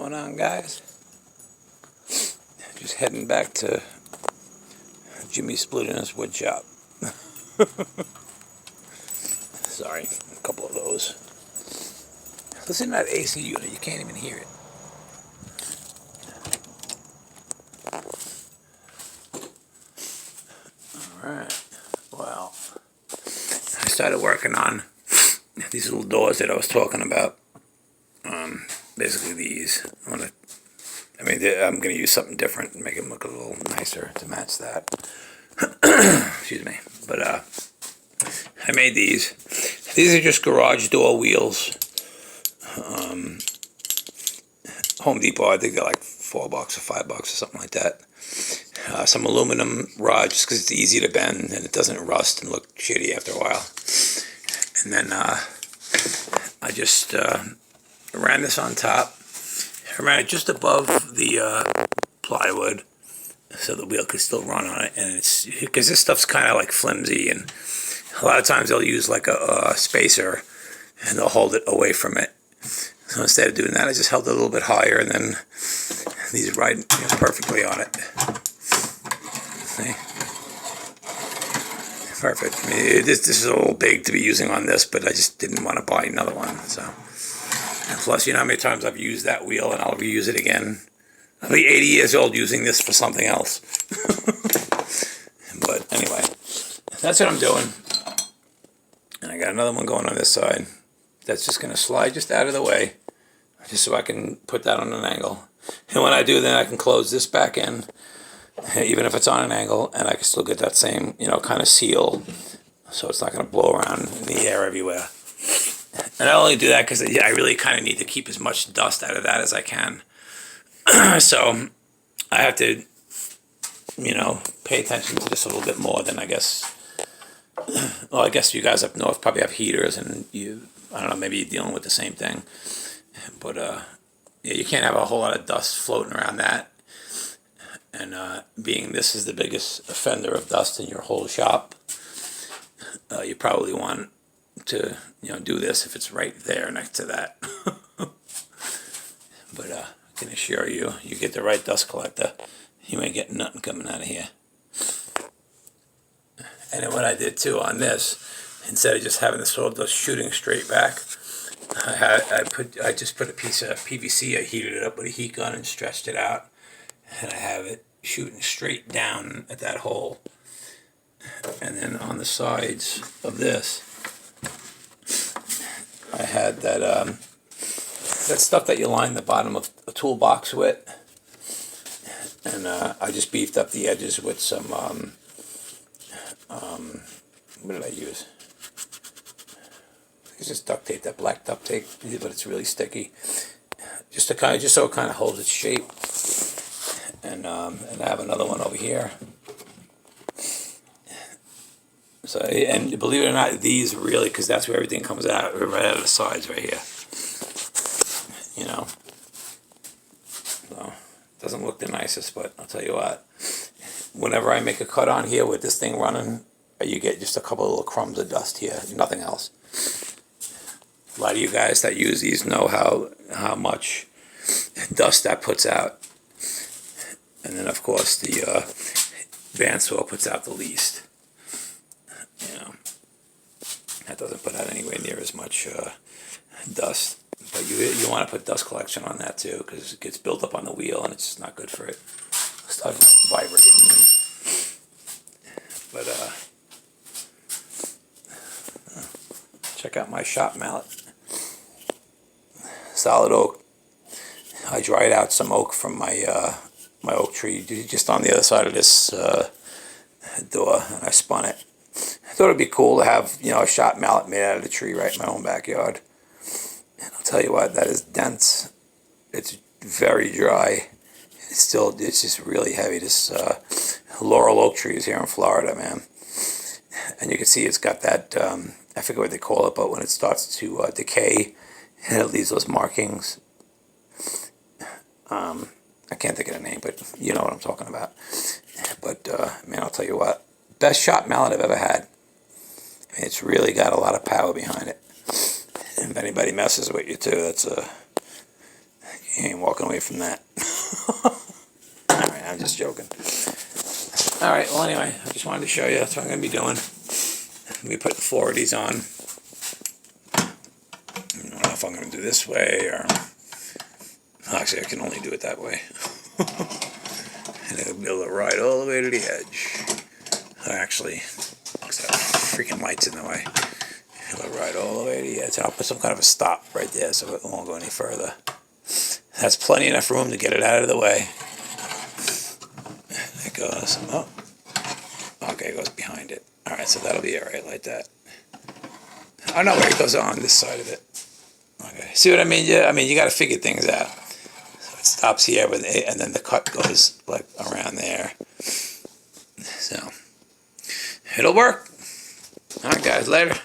going on, guys? Just heading back to Jimmy Splitter's wood shop. Sorry, a couple of those. Listen to that AC unit, you can't even hear it. Alright, well, I started working on these little doors that I was talking about. Basically these. I'm going to use something different and make them look a little nicer to match that. Excuse me. But I made these. These are just garage door wheels. Home Depot, I think they're like $4 or $5 or something like that. Some aluminum rod just because it's easy to bend and it doesn't rust and look shitty after a while. And then I just ran this on top. I ran it just above the plywood so the wheel could still run on it. And it's because this stuff's kind of like flimsy, and a lot of times they'll use like a spacer and they'll hold it away from it. So instead of doing that, I just held it a little bit higher, and then these ride perfectly on it. See? Perfect. I mean, this is a little big to be using on this, but I just didn't want to buy another one. So, plus, you know how many times I've used that wheel, and I'll reuse it again. I'll be 80 years old using this for something else. But anyway, that's what I'm doing. And I got another one going on this side. That's just going to slide just out of the way, just so I can put that on an angle. And when I do, then I can close this back in, even if it's on an angle, and I can still get that same, kind of seal, so it's not going to blow around in the air everywhere. And I only do that because I really kind of need to keep as much dust out of that as I can. So I have to, pay attention to this a little bit more than I guess. Well, I guess you guys up north probably have heaters, and I don't know, maybe you're dealing with the same thing. But yeah, you can't have a whole lot of dust floating around that. And being this is the biggest offender of dust in your whole shop, you probably want to do this if it's right there next to that. But I can assure you, you get the right dust collector, you ain't getting nothing coming out of here. And then what I did too on this, instead of just having the sawdust shooting straight back, I just put a piece of PVC. I heated it up with a heat gun and stretched it out, and I have it shooting straight down at that hole. And then on the sides of this, I had that stuff that you line the bottom of a toolbox with, and I just beefed up the edges with some. What did I use? It's just duct tape, that black duct tape, but it's really sticky. Just so it kind of holds its shape. And I have another one over here. So, and believe it or not, these really, because that's where everything comes out, right out of the sides, right here. So it doesn't look the nicest, but I'll tell you what. Whenever I make a cut on here with this thing running, you get just a couple of little crumbs of dust here, nothing else. A lot of you guys that use these know how much dust that puts out. And then, of course, the bandsaw puts out the least. That doesn't put out anywhere near as much dust. But you want to put dust collection on that too, because it gets built up on the wheel and it's just not good for it. Start vibrating. But check out my shop mallet. Solid oak. I dried out some oak from my my oak tree just on the other side of this door, and I spun it. I thought it'd be cool to have a shop mallet made out of the tree right in my own backyard. And I'll tell you what, that is dense. It's very dry. It's just really heavy. This laurel oak tree is here in Florida, man. And you can see it's got that, I forget what they call it, but when it starts to decay, and it leaves those markings. I can't think of the name, but you know what I'm talking about. But, man, I'll tell you what, best shop mallet I've ever had. I mean, it's really got a lot of power behind it. And if anybody messes with you, too, that's You ain't walking away from that. Alright, I'm just joking. Alright, well anyway, I just wanted to show you. That's what I'm going to be doing. I'm going to be putting 4 of these on. I don't know if I'm going to do this way or... Actually, I can only do it that way. And it'll be able to ride all the way to the edge. Actually, because that freaking light's in the way. It'll ride all the way to the edge. I'll put some kind of a stop right there so it won't go any further. That's plenty enough room to get it out of the way. It goes, oh, okay, it goes behind it. Alright, so that'll be alright like that. Oh no, wait, it goes on this side of it. Okay, see what I mean? Yeah, I mean, you gotta figure things out. So it stops here, with it, and then the cut goes like around there. So, it'll work. Alright guys, later.